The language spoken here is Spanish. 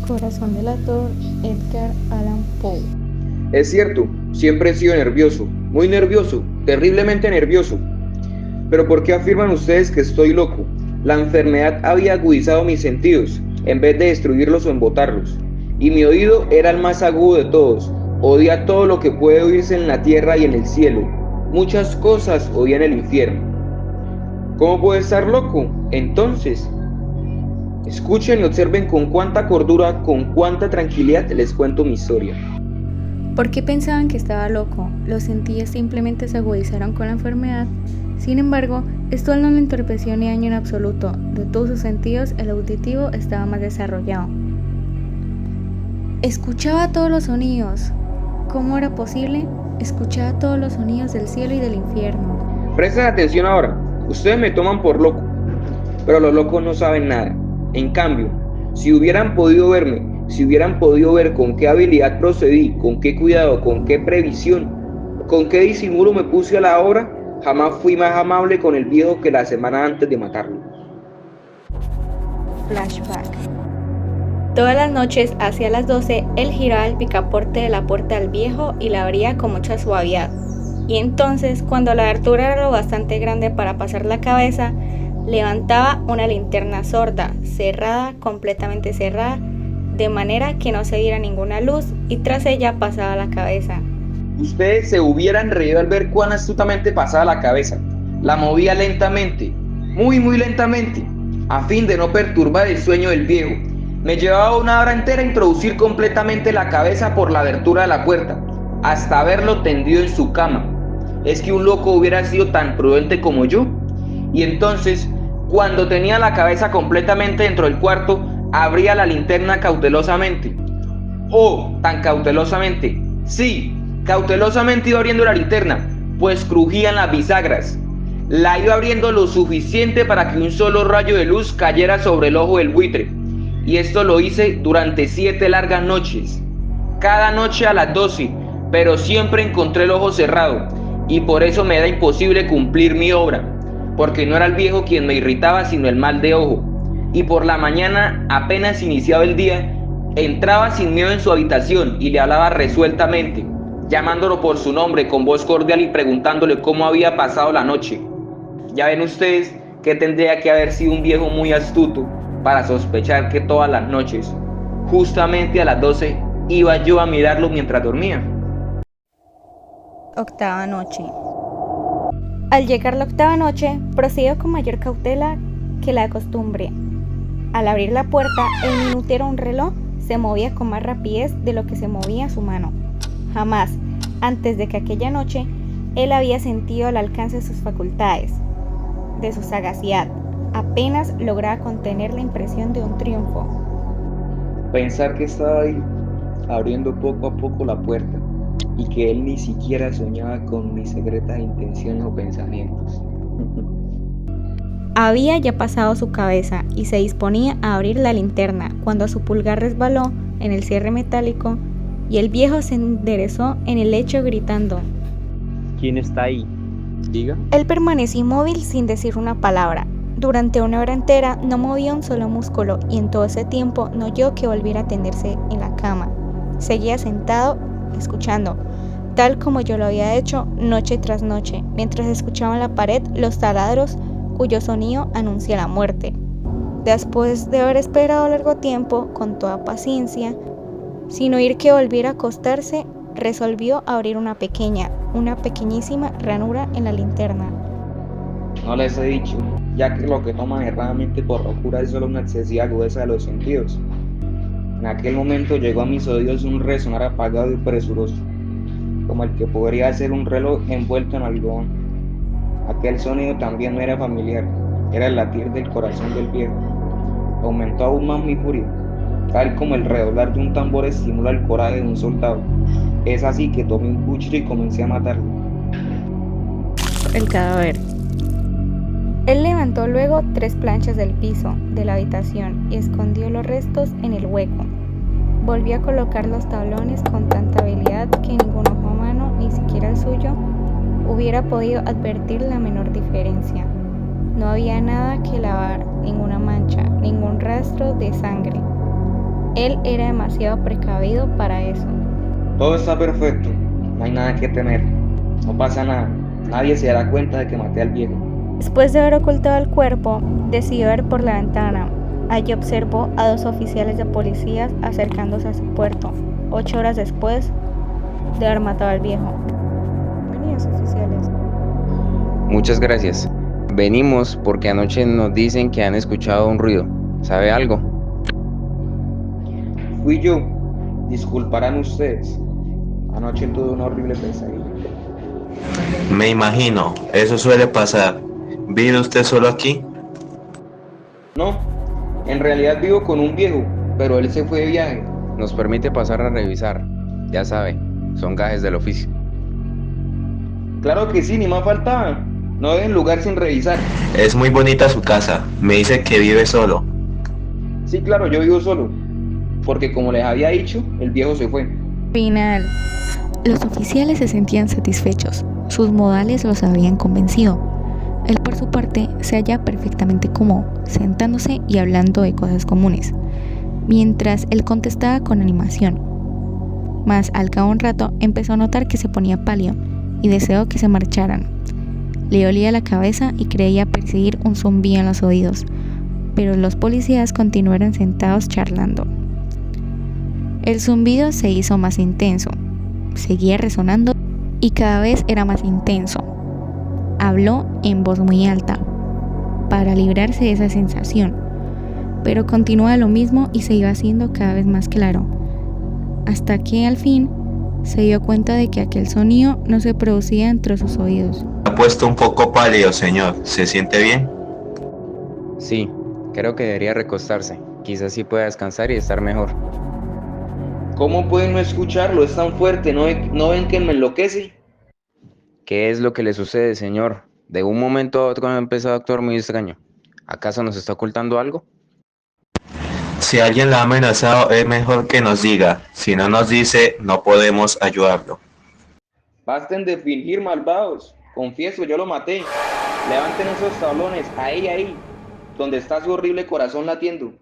Corazón delator, Edgar Allan Poe. Es cierto, siempre he sido nervioso, muy nervioso, terriblemente nervioso. Pero ¿por qué afirman ustedes que estoy loco? La enfermedad había agudizado mis sentidos, en vez de destruirlos o embotarlos. Y mi oído era el más agudo de todos. Oía todo lo que puede oírse en la tierra y en el cielo. Muchas cosas oía en el infierno. ¿Cómo puedo estar loco? Entonces, escuchen y observen con cuánta cordura, con cuánta tranquilidad les cuento mi historia. ¿Por qué pensaban que estaba loco? Los sentidos simplemente se agudizaron con la enfermedad. Sin embargo, esto no le entorpeció ni daño en absoluto. De todos sus sentidos, el auditivo estaba más desarrollado. Escuchaba todos los sonidos. ¿Cómo era posible? Escuchaba todos los sonidos del cielo y del infierno. Presten atención ahora. Ustedes me toman por loco, pero los locos no saben nada. En cambio, si hubieran podido verme, si hubieran podido ver con qué habilidad procedí, con qué cuidado, con qué previsión, con qué disimulo me puse a la obra, jamás fui más amable con el viejo que la semana antes de matarlo. Flashback. Todas las noches, hacia las 12, él giraba el picaporte de la puerta del viejo y la abría con mucha suavidad. Y entonces, cuando la abertura era lo bastante grande para pasar la cabeza, levantaba una linterna sorda, cerrada, completamente cerrada, de manera que no se viera ninguna luz, y tras ella pasaba la cabeza. Ustedes se hubieran reído al ver cuán astutamente pasaba la cabeza. La movía lentamente, muy lentamente, a fin de no perturbar el sueño del viejo. Me llevaba una hora entera introducir completamente la cabeza por la abertura de la puerta, hasta verlo tendido en su cama. ¿Es que un loco hubiera sido tan prudente como yo? Y entonces, cuando tenía la cabeza completamente dentro del cuarto, abría la linterna cautelosamente. ¡Oh, tan cautelosamente! Sí, cautelosamente iba abriendo la linterna, pues crujían las bisagras. La iba abriendo lo suficiente para que un solo rayo de luz cayera sobre el ojo del buitre. Y esto lo hice durante 7 largas noches. Cada noche a las 12, pero siempre encontré el ojo cerrado. Y por eso me era imposible cumplir mi obra, porque no era el viejo quien me irritaba, sino el mal de ojo. Y por la mañana, apenas iniciaba el día, entraba sin miedo en su habitación y le hablaba resueltamente, llamándolo por su nombre con voz cordial y preguntándole cómo había pasado la noche. Ya ven ustedes que tendría que haber sido un viejo muy astuto para sospechar que todas las noches, justamente a las 12, iba yo a mirarlo mientras dormía. Octava noche. Al llegar la octava noche, procedió con mayor cautela que la costumbre. Al abrir la puerta, el minutero, un reloj, se movía con más rapidez de lo que se movía su mano. Jamás, antes de que aquella noche, él había sentido al alcance de sus facultades, de su sagacidad. Apenas lograba contener la impresión de un triunfo. Pensar que estaba ahí, abriendo poco a poco la puerta, y que él ni siquiera soñaba con mis secretas intenciones o pensamientos. Había ya pasado su cabeza y se disponía a abrir la linterna cuando su pulgar resbaló en el cierre metálico y el viejo se enderezó en el lecho gritando: ¿Quién está ahí? Diga. Él permaneció inmóvil sin decir una palabra. Durante una hora entera no movía un solo músculo y en todo ese tiempo no oyó que volviera a tenderse en la cama. Seguía sentado, escuchando, tal como yo lo había hecho noche tras noche, mientras escuchaba en la pared los taladros cuyo sonido anuncia la muerte. Después de haber esperado largo tiempo, con toda paciencia, sin oír que volviera a acostarse, resolvió abrir una pequeñísima ranura en la linterna. No les he dicho, ya que lo que toman erradamente por locura es solo una excesiva agudeza de los sentidos. En aquel momento llegó a mis oídos un resonar apagado y presuroso, como el que podría ser un reloj envuelto en algodón. Aquel sonido también no era familiar, era el latir del corazón del viejo. Aumentó aún más mi furia, tal como el redoblar de un tambor estimula el coraje de un soldado. Es así que tomé un cuchillo y comencé a matarlo. El cadáver. Él levantó luego 3 planchas del piso de la habitación y escondió los restos en el hueco. Volvió a colocar los tablones con tanta habilidad que ningún ojo humano, ni siquiera el suyo, hubiera podido advertir la menor diferencia. No había nada que lavar, ninguna mancha, ningún rastro de sangre. Él era demasiado precavido para eso. Todo está perfecto, no hay nada que temer, no pasa nada, nadie se dará cuenta de que maté al viejo. Después de haber ocultado el cuerpo, decidió ver por la ventana. Allí observó a 2 oficiales de policía acercándose a su puerto, 8 horas después de haber matado al viejo. Bienvenidos, oficiales. Muchas gracias. Venimos porque anoche nos dicen que han escuchado un ruido. ¿Sabe algo? Fui yo, disculparán ustedes, anoche tuve una horrible pesadilla. Me imagino, eso suele pasar. ¿Vive usted solo aquí? No, en realidad vivo con un viejo, pero él se fue de viaje. Nos permite pasar a revisar. Ya sabe, son gajes del oficio. Claro que sí, ni más faltaba. No dejen lugar sin revisar. Es muy bonita su casa. Me dice que vive solo. Sí, claro, yo vivo solo, porque como les había dicho, el viejo se fue. Final. Los oficiales se sentían satisfechos. Sus modales los habían convencido. Él por su parte se hallaba perfectamente cómodo, sentándose y hablando de cosas comunes, mientras él contestaba con animación. Mas al cabo de un rato empezó a notar que se ponía pálido y deseó que se marcharan. Le dolía la cabeza y creía percibir un zumbido en los oídos, pero los policías continuaron sentados charlando. El zumbido se hizo más intenso, seguía resonando y cada vez era más intenso. Habló en voz muy alta para librarse de esa sensación, pero continuaba lo mismo y se iba haciendo cada vez más claro, hasta que al fin se dio cuenta de que aquel sonido no se producía entre sus oídos. Ha puesto un poco pálido, señor. ¿Se siente bien? Sí, creo que debería recostarse. Quizás sí pueda descansar y estar mejor. ¿Cómo pueden no escucharlo? Es tan fuerte, ¿no ven que me enloquece? ¿Qué es lo que le sucede, señor? De un momento a otro ha empezado a actuar muy extraño. ¿Acaso nos está ocultando algo? Si alguien la ha amenazado, es mejor que nos diga. Si no nos dice, no podemos ayudarlo. Basten de fingir, malvados. Confieso, yo lo maté. Levanten esos tablones, ahí, donde está su horrible corazón latiendo.